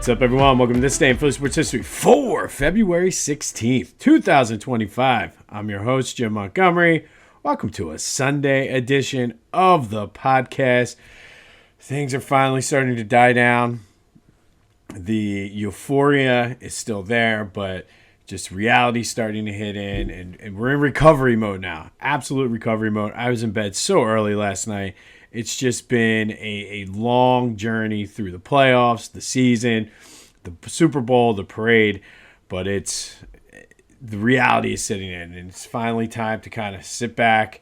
What's up, everyone? Welcome to this day in Philly sports history for February 16th, 2025. I'm your host, Jim Montgomery. Welcome to a Sunday edition of the podcast. Things are finally starting to die down. The euphoria is still there, but just reality starting to hit in, and we're in recovery mode now. Absolute recovery mode. I was in bed so early last night. It's just been a long journey through the playoffs, the season, the Super Bowl, the parade, but the reality is sitting in, and it's finally time to kind of sit back,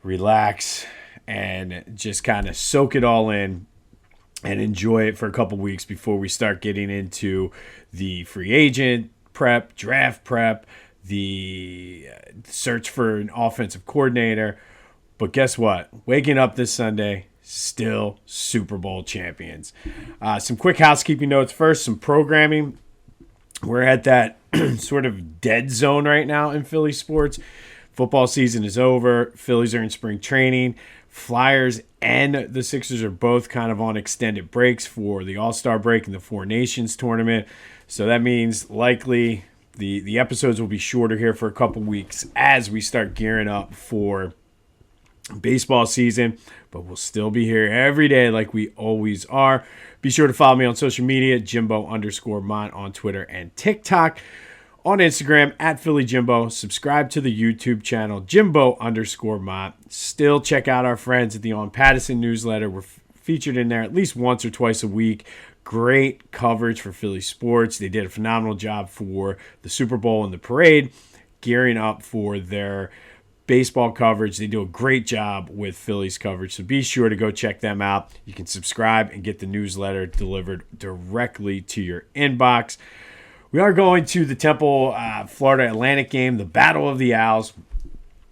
relax, and just kind of soak it all in and enjoy it for a couple weeks before we start getting into the free agent prep, draft prep, the search for an offensive coordinator. But guess what? Waking up this Sunday, still Super Bowl champions. Some quick housekeeping notes first, some programming. We're at that sort of dead zone right now in Philly sports. Football season is over. Phillies are in spring training. Flyers and the Sixers are both kind of on extended breaks for the All-Star break and the Four Nations tournament. So that means likely the episodes will be shorter here for a couple weeks as we start gearing up for baseball season, but we'll still be here every day like we always are. Be sure to follow me on social media, Jimbo_Mont on Twitter and TikTok. On Instagram, at Philly Jimbo. Subscribe to the YouTube channel, Jimbo_Mont. Still check out our friends at the On Madison newsletter. We're featured in there at least once or twice a week. Great coverage for Philly sports. They did a phenomenal job for the Super Bowl and the parade, gearing up for their baseball coverage. They do a great job with Phillies coverage, so be sure to go check them out. You can subscribe and get the newsletter delivered directly to your inbox. We are going to the Temple, Florida Atlantic game, the Battle of the Owls.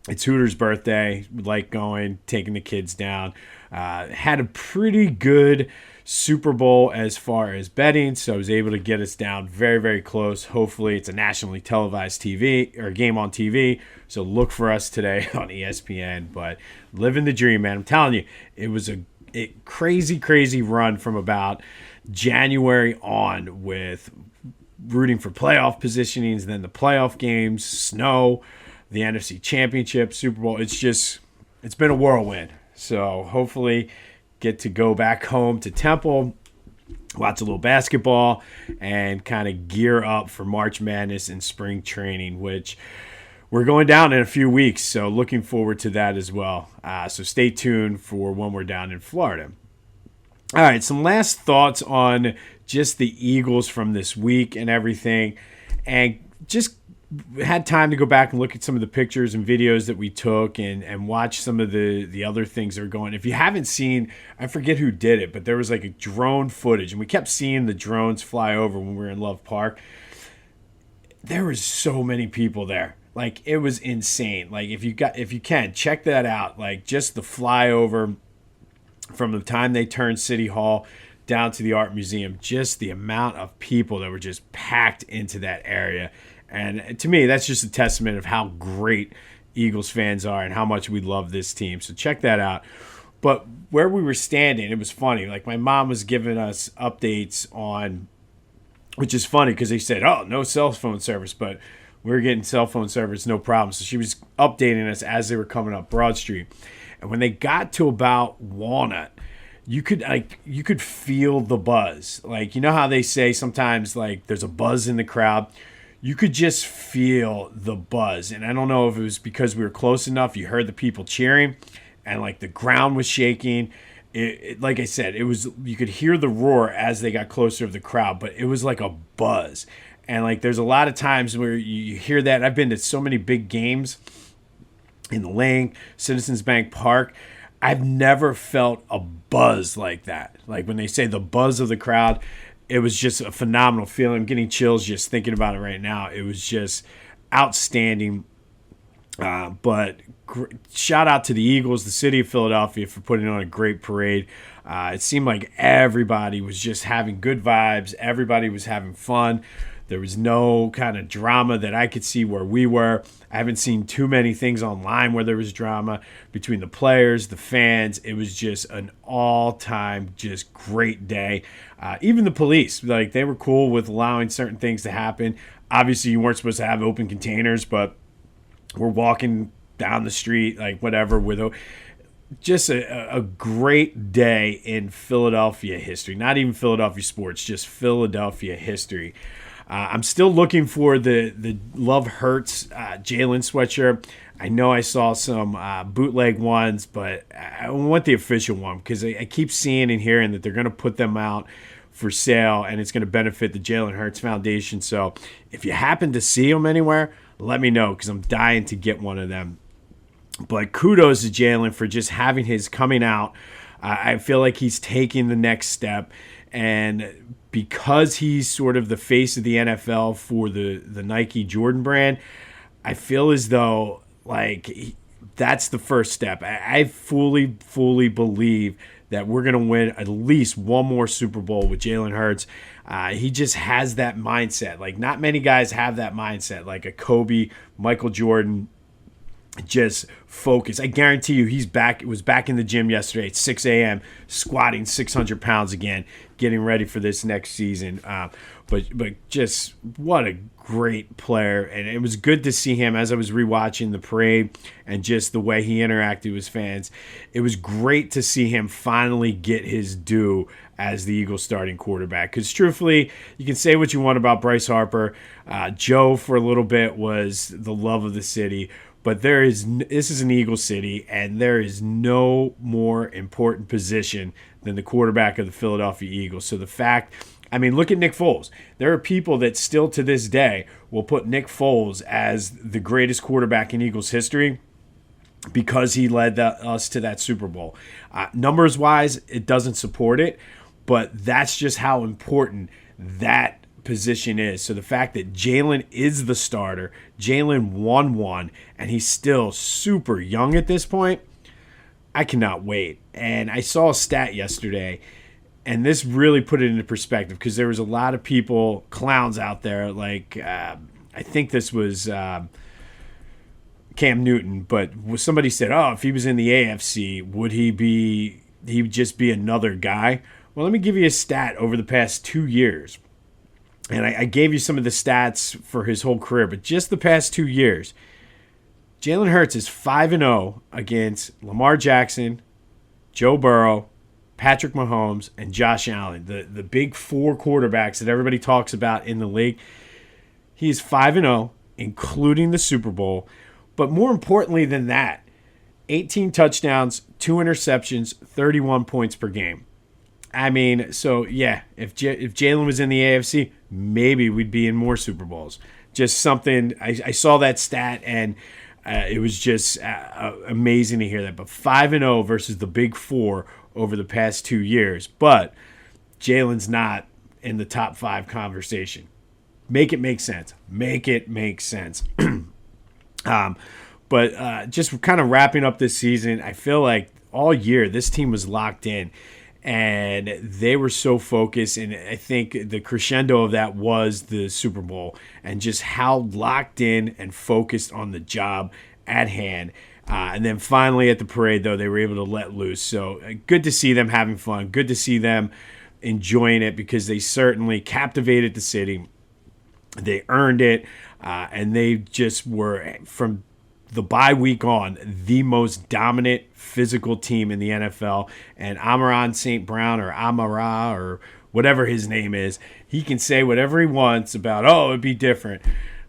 It's Hooter's birthday. We like going, taking the kids down. Had a pretty good Super Bowl as far as betting, so I was able to get us down very, very close. Hopefully it's a nationally televised TV or game on TV, so look for us today on ESPN. But living the dream, man. I'm telling you, it was a crazy run from about January on with rooting for playoff positionings, then the playoff games, snow, the NFC Championship, Super Bowl. It's been a whirlwind. So hopefully get to go back home to Temple, watch a little basketball, and kind of gear up for March Madness and spring training, which we're going down in a few weeks. So looking forward to that as well. So stay tuned for when we're down in Florida. All right, some last thoughts on just the Eagles from this week and everything. And just had time to go back and look at some of the pictures and videos that we took and watch some of the other things that are going. If you haven't seen, I forget who did it, but there was like a drone footage, and we kept seeing the drones fly over when we were in Love Park. There was so many people there. Like, it was insane. Like, if you can, check that out. Like, just the flyover from the time they turned City Hall down to the Art Museum, just the amount of people that were just packed into that area. And to me, that's just a testament of how great Eagles fans are and how much we love this team. So check that out. But where we were standing, it was funny. Like, my mom was giving us updates on, which is funny because they said, oh, no cell phone service, but we were getting cell phone service, no problem. So she was updating us as they were coming up Broad Street. And when they got to about Walnut, you could feel the buzz. Like, you know how they say sometimes, like, there's a buzz in the crowd? You could just feel the buzz. And I don't know if it was because we were close enough. You heard the people cheering, and like the ground was shaking. Like I said, it was, you could hear the roar as they got closer to the crowd, but it was like a buzz. And like, there's a lot of times where you hear that. I've been to so many big games in the Lane, Citizens Bank Park. I've never felt a buzz like that. Like, when they say the buzz of the crowd, it was just a phenomenal feeling. I'm getting chills just thinking about it right now. It was just outstanding. But shout out to the Eagles, the city of Philadelphia, for putting on a great parade. It seemed like everybody was just having good vibes. Everybody was having fun. There was no kind of drama that I could see where we were. I haven't seen too many things online where there was drama between the players, the fans. It was just an all-time just great day. Even the police, like, they were cool with allowing certain things to happen. Obviously, you weren't supposed to have open containers, but we're walking down the street, like, whatever, with just a great day in Philadelphia history. Not even Philadelphia sports, just Philadelphia history. I'm still looking for the Love Hurts Jalen sweatshirt. I know I saw some bootleg ones, but I want the official one because I keep seeing and hearing that they're going to put them out for sale, and it's going to benefit the Jalen Hurts Foundation. So if you happen to see them anywhere, let me know because I'm dying to get one of them. But kudos to Jalen for just having his coming out. I feel like he's taking the next step, and because he's sort of the face of the NFL for the Nike Jordan brand, I feel as though that's the first step. I fully believe that we're going to win at least one more Super Bowl with Jalen Hurts. He just has that mindset. Like, not many guys have that mindset, like a Kobe, Michael Jordan. Just focus. I guarantee you he's back. It was back in the gym yesterday at 6 a.m. squatting 600 pounds again, getting ready for this next season. But just what a great player. And it was good to see him as I was rewatching the parade and just the way he interacted with his fans. It was great to see him finally get his due as the Eagles starting quarterback. Because truthfully, you can say what you want about Bryce Harper. Joe, for a little bit, was the love of the city. But this is an Eagle city, and there is no more important position than the quarterback of the Philadelphia Eagles. So the fact, I mean, look at Nick Foles. There are people that still to this day will put Nick Foles as the greatest quarterback in Eagles history because he led us to that Super Bowl. Numbers-wise, it doesn't support it, but that's just how important that position is. So the fact that Jalen is the starter, Jalen won one, and he's still super young at this point, I cannot wait. And I saw a stat yesterday, and this really put it into perspective because there was a lot of people, clowns out there, like I think this was Cam Newton, but somebody said, oh, if he was in the AFC, would he would just be another guy? Well, let me give you a stat over the past 2 years. And I gave you some of the stats for his whole career, but just the past 2 years, Jalen Hurts is 5-0 against Lamar Jackson, Joe Burrow, Patrick Mahomes, and Josh Allen, the big four quarterbacks that everybody talks about in the league. He is 5-0, including the Super Bowl. But more importantly than that, 18 touchdowns, 2 interceptions, 31 points per game. I mean, so yeah, if Jalen was in the AFC, maybe we'd be in more Super Bowls. Just something, I saw that stat, and it was just amazing to hear that. But 5-0 versus the Big Four over the past 2 years. But Jalen's not in the top 5 conversation. Make it make sense. Make it make sense. But just kind of wrapping up this season, I feel like all year this team was locked in. And they were so focused, and I think the crescendo of that was the Super Bowl and just how locked in and focused on the job at hand. And then finally at the parade, though, they were able to let loose. So good to see them having fun. Good to see them enjoying it because they certainly captivated the city. They earned it, and they just were, from the bye week on, the most dominant physical team in the NFL. And Amon-Ra St. Brown, or Amara, or whatever his name is, he can say whatever he wants about, oh, it'd be different.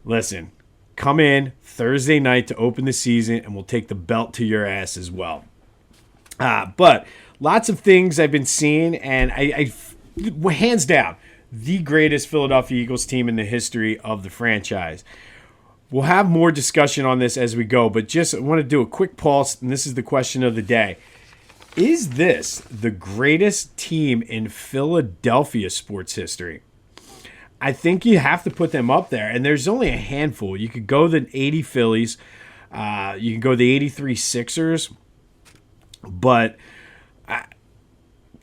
Listen, come in Thursday night to open the season, and we'll take the belt to your ass as well. But lots of things I've been seeing, and I hands down, the greatest Philadelphia Eagles team in the history of the franchise. We'll have more discussion on this as we go, but just want to do a quick pulse, and this is the question of the day. Is this the greatest team in Philadelphia sports history? I think you have to put them up there, and there's only a handful. You could go the 80 Phillies. You can go the 83 Sixers. But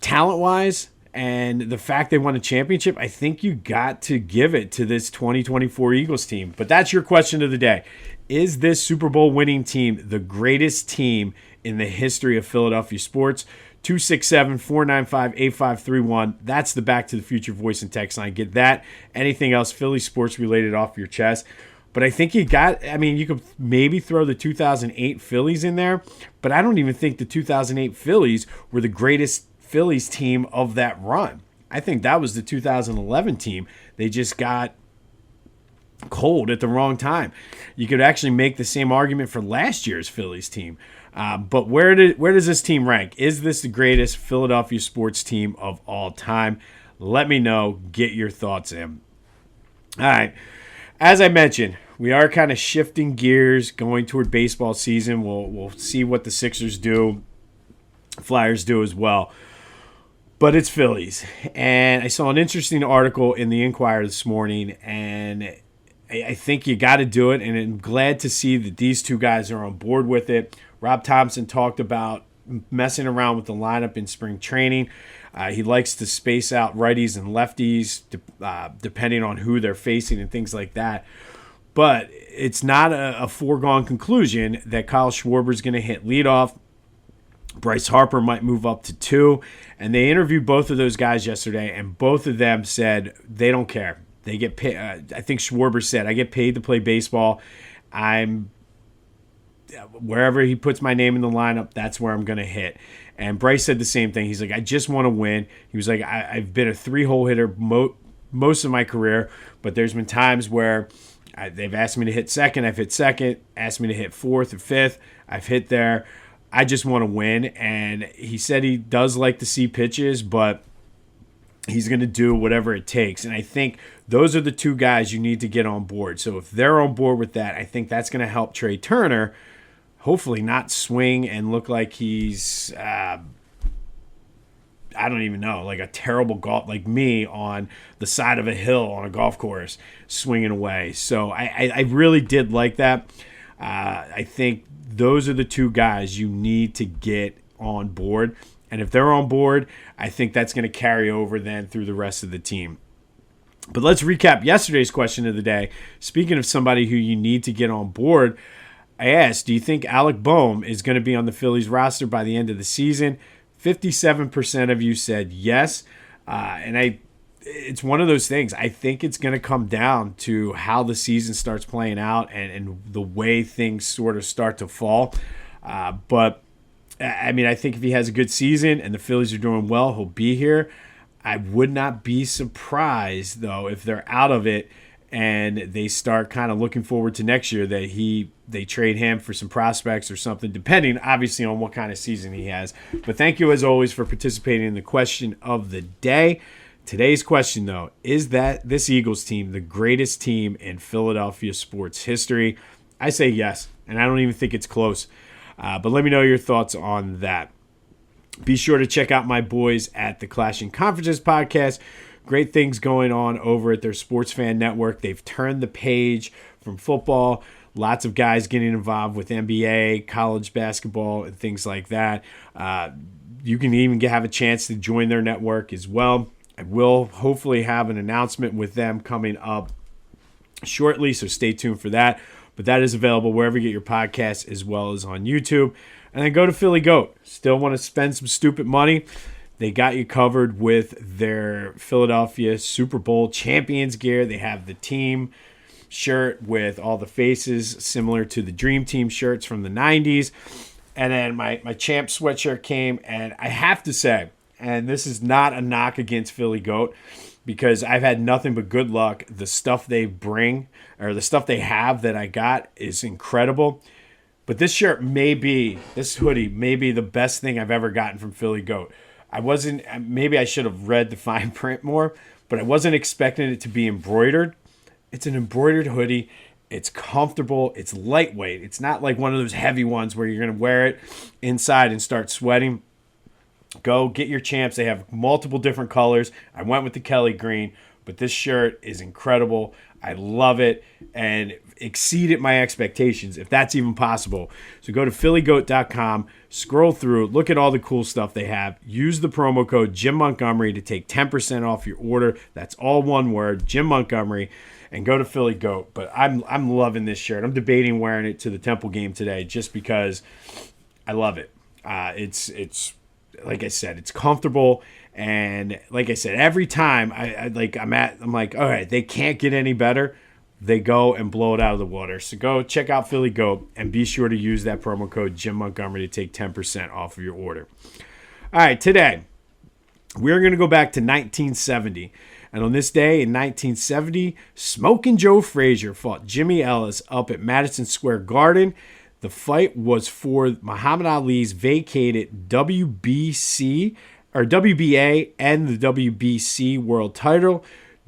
talent-wise, And the fact they won a championship, I think you got to give it to this 2024 Eagles team. But that's your question of the day. Is this Super Bowl winning team the greatest team in the history of Philadelphia sports? 267-495-8531. That's the Back to the Future voice and text line. Get that. Anything else Philly sports related off your chest. But I think you could maybe throw the 2008 Phillies in there, but I don't even think the 2008 Phillies were the greatest Phillies team of that run. I think that was the 2011 team. They just got cold at the wrong time. You could actually make the same argument for last year's Phillies team. But where does this team rank? Is this the greatest Philadelphia sports team of all time? Let me know. Get your thoughts in. All right. As I mentioned, we are kind of shifting gears going toward baseball season. We'll see what the Sixers do, Flyers do as well. But it's Phillies. And I saw an interesting article in the Inquirer this morning, and I think you got to do it. And I'm glad to see that these two guys are on board with it. Rob Thomson talked about messing around with the lineup in spring training. He likes to space out righties and lefties depending on who they're facing and things like that. But it's not a foregone conclusion that Kyle Schwarber's going to hit leadoff. Bryce Harper might move up to 2. And they interviewed both of those guys yesterday, and both of them said they don't care. They get paid. I think Schwarber said, I get paid to play baseball. Wherever he puts my name in the lineup, that's where I'm going to hit. And Bryce said the same thing. He's like, I just want to win. He was like, I've been a 3-hole hitter most of my career, but there's been times where they've asked me to hit second. I've hit second. Asked me to hit fourth or fifth. I've hit there. I just want to win. And he said he does like to see pitches, but he's going to do whatever it takes. And I think those are the two guys you need to get on board. So if they're on board with that, I think that's going to help Trey Turner hopefully not swing and look like he's, I don't even know, like a terrible golf, like me on the side of a hill on a golf course swinging away. So I really did like that. I think those are the two guys you need to get on board. And if they're on board, I think that's going to carry over then through the rest of the team. But let's recap yesterday's question of the day. Speaking of somebody who you need to get on board, I asked, do you think Alec Boehm is going to be on the Phillies roster by the end of the season? 57% of you said yes. It's one of those things. I think it's going to come down to how the season starts playing out and the way things sort of start to fall. But I think if he has a good season and the Phillies are doing well, he'll be here. I would not be surprised, though, if they're out of it and they start kind of looking forward to next year that they trade him for some prospects or something, depending, obviously, on what kind of season he has. But thank you, as always, for participating in the question of the day. Today's question, though, is that this Eagles team the greatest team in Philadelphia sports history? I say yes, and I don't even think it's close. But let me know your thoughts on that. Be sure to check out my boys at the Clashing Conferences podcast. Great things going on over at their Sports Fan Network. They've turned the page from football. Lots of guys getting involved with NBA, college basketball, and things like that. You can even have a chance to join their network as well. I will hopefully have an announcement with them coming up shortly, so stay tuned for that. But that is available wherever you get your podcasts as well as on YouTube. And then go to Philly Goat. Still want to spend some stupid money? They got you covered with their Philadelphia Super Bowl champions gear. They have the team shirt with all the faces similar to the Dream Team shirts from the 90s. And then my champ sweatshirt came, and I have to say, and this is not a knock against Philly Goat, because I've had nothing but good luck. The stuff they bring, or the stuff they have that I got, is incredible. But this hoodie may be the best thing I've ever gotten from Philly Goat. Maybe I should have read the fine print more, but I wasn't expecting it to be embroidered. It's an embroidered hoodie. It's comfortable. It's lightweight. It's not like one of those heavy ones where you're going to wear it inside and start sweating. Go get your champs. They have multiple different colors. I went with the Kelly green, but this shirt is incredible. I love it and exceeded my expectations, if that's even possible. So go to phillygoat.com, scroll through, look at all the cool stuff they have. Use the promo code Jim Montgomery to take 10% off your order. That's all one word, Jim Montgomery, and go to Philly Goat. But I'm loving this shirt. I'm debating wearing it to the Temple game today just because I love it. It's like I said, it's comfortable. And like I said, every time I'm like, all right, they can't get any better. They go and blow it out of the water. So go check out Philly Goat and be sure to use that promo code Jim Montgomery to take 10% off of your order. All right, today we're going to go back to 1970. And on this day in 1970, Smokin' Joe Frazier fought Jimmy Ellis up at Madison Square Garden. The fight was for Muhammad Ali's vacated WBA and the WBC world title.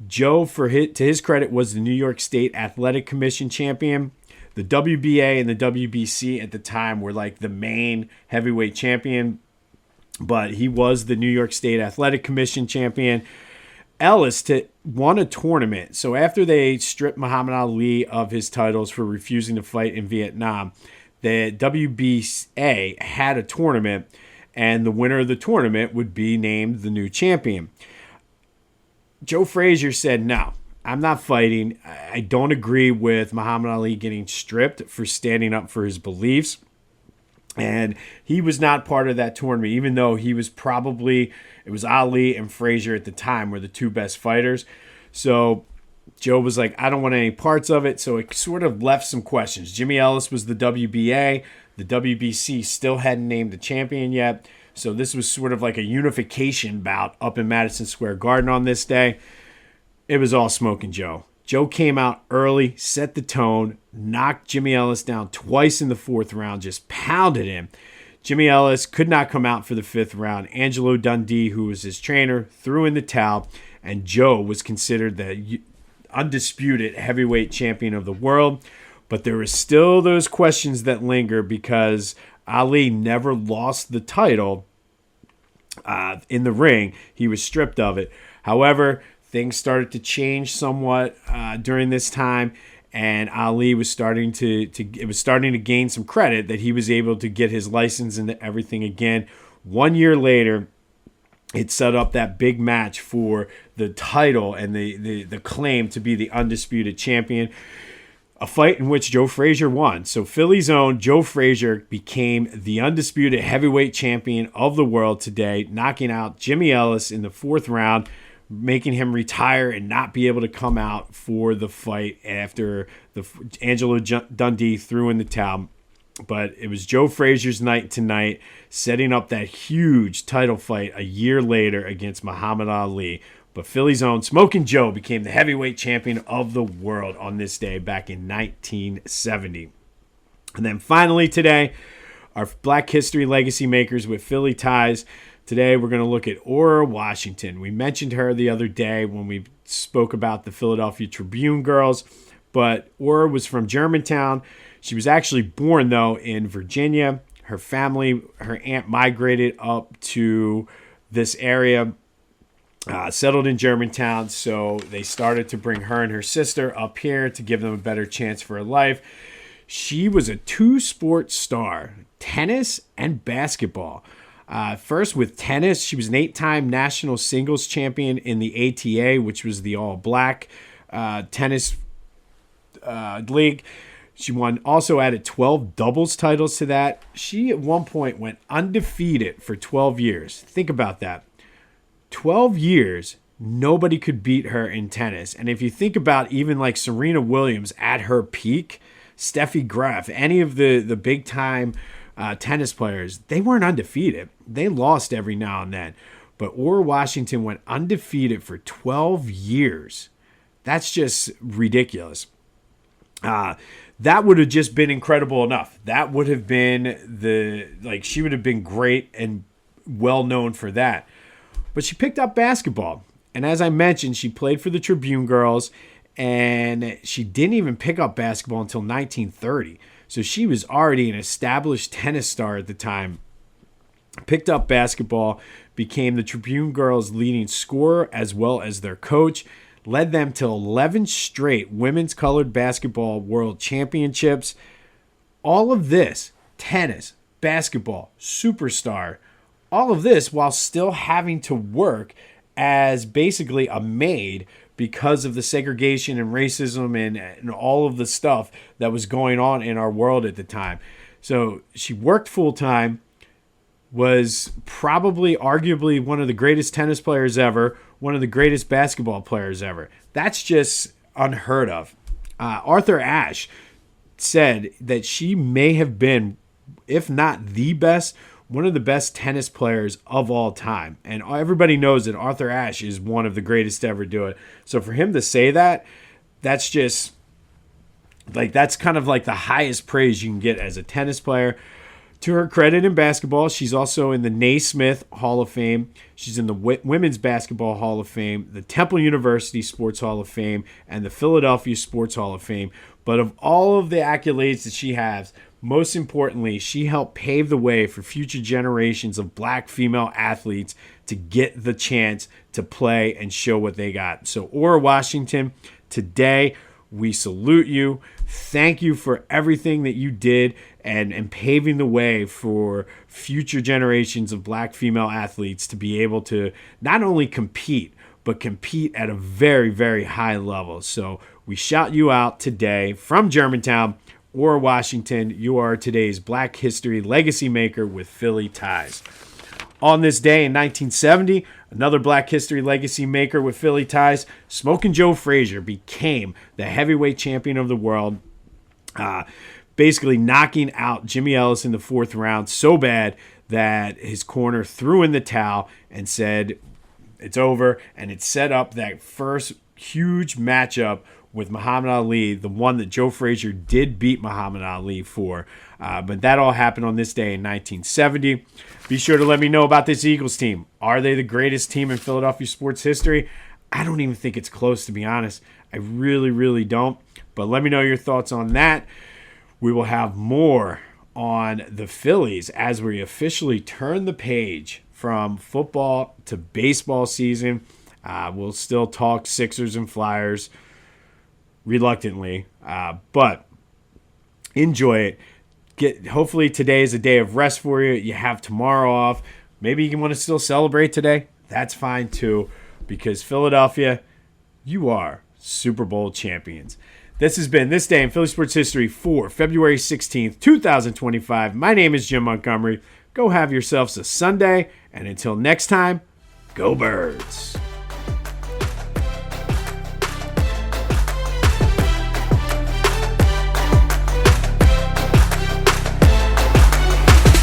Joe, to his credit, was the New York State Athletic Commission champion. The WBA and the WBC at the time were like the main heavyweight champion, but he was the New York State Athletic Commission champion. Ellis won a tournament. So after they stripped Muhammad Ali of his titles for refusing to fight in Vietnam, the WBA had a tournament, and the winner of the tournament would be named the new champion. Joe Frazier said, no, I'm not fighting. I don't agree with Muhammad Ali getting stripped for standing up for his beliefs. And he was not part of that tournament, even though it was Ali and Frazier at the time were the two best fighters. So Joe was like, I don't want any parts of it. So it sort of left some questions. Jimmy Ellis was the WBA. The WBC still hadn't named the champion yet. So this was sort of like a unification bout up in Madison Square Garden on this day. It was all Smokin' Joe. Joe came out early, set the tone, knocked Jimmy Ellis down twice in the fourth round, just pounded him. Jimmy Ellis could not come out for the fifth round. Angelo Dundee, who was his trainer, threw in the towel, and Joe was considered the undisputed heavyweight champion of the world. But there were still those questions that linger because Ali never lost the title in the ring. He was stripped of it. However, things started to change somewhat during this time, and Ali was starting to gain some credit that he was able to get his license and everything again. 1 year later, it set up that big match for the title and the claim to be the undisputed champion. A fight in which Joe Frazier won. So Philly's own Joe Frazier became the undisputed heavyweight champion of the world today, knocking out Jimmy Ellis in the fourth round, making him retire and not be able to come out for the fight after Angelo Dundee threw in the towel. But it was Joe Frazier's night tonight, setting up that huge title fight a year later against Muhammad Ali. But Philly's own Smokin' Joe became the heavyweight champion of the world on this day back in 1970. And then finally today, our Black History legacy makers with Philly ties. Today we're going to look at Ora Washington. We mentioned her the other day when we spoke about the Philadelphia Tribune girls, but Ora was from Germantown. She was actually born, though, in Virginia. Her family, her aunt migrated up to this area, settled in Germantown, so they started to bring her and her sister up here to give them a better chance for her life. She was a two-sport star, tennis and basketball. First with tennis, she was an 8-time national singles champion in the ATA, which was the all-black tennis league. She also added 12 doubles titles to that. She at one point went undefeated for 12 years. Think about that. 12 years, nobody could beat her in tennis. And if you think about even like Serena Williams at her peak, Steffi Graf, any of the big-time tennis players, they weren't undefeated. They lost every now and then. But Ora Washington went undefeated for 12 years. That's just ridiculous. That would have just been incredible enough. That would have been she would have been great and well known for that. But she picked up basketball. And as I mentioned, she played for the Tribune girls, and she didn't even pick up basketball until 1930. So she was already an established tennis star at the time. Picked up basketball, became the Tribune girls' leading scorer as well as their coach. led them to 11 straight women's colored basketball world championships. All of this, tennis, basketball, superstar, all of this while still having to work as basically a maid because of the segregation and racism and all of the stuff that was going on in our world at the time. So she worked full time, was probably arguably one of the greatest tennis players ever, one of the greatest basketball players ever. That's just unheard of. Arthur Ashe said that she may have been, if not the best, one of the best tennis players of all time. And everybody knows that Arthur Ashe is one of the greatest to ever do it. So for him to say that, that's just like, that's kind of like the highest praise you can get as a tennis player. To her credit in basketball, she's also in the Naismith Hall of Fame. She's in the Women's Basketball Hall of Fame, the Temple University Sports Hall of Fame, and the Philadelphia Sports Hall of Fame. But of all of the accolades that she has, most importantly, she helped pave the way for future generations of black female athletes to get the chance to play and show what they got. So Ora Washington, today, we salute you. Thank you for everything that you did and paving the way for future generations of black female athletes to be able to not only compete, but compete at a very, very high level. So we shout you out today from Germantown. Ora Washington, you are today's Black History legacy maker with Philly ties. On this day in 1970, another Black History legacy maker with Philly ties, Smokin' Joe Frazier became the heavyweight champion of the world, basically knocking out Jimmy Ellis in the fourth round so bad that his corner threw in the towel and said, it's over, and it set up that first huge matchup with Muhammad Ali, the one that Joe Frazier did beat Muhammad Ali for. But that all happened on this day in 1970. Be sure to let me know about this Eagles team. Are they the greatest team in Philadelphia sports history? I don't even think it's close, to be honest. I really, really don't. But let me know your thoughts on that. We will have more on the Phillies as we officially turn the page from football to baseball season. We'll still talk Sixers and Flyers reluctantly, but enjoy it. Hopefully today is a day of rest for you. You have tomorrow off. Maybe you want to still celebrate today. That's fine too, because Philadelphia, you are Super Bowl champions. This has been This Day in Philly Sports History for February 16th, 2025. My name is Jim Montgomery. Go have yourselves a Sunday, and until next time, go Birds.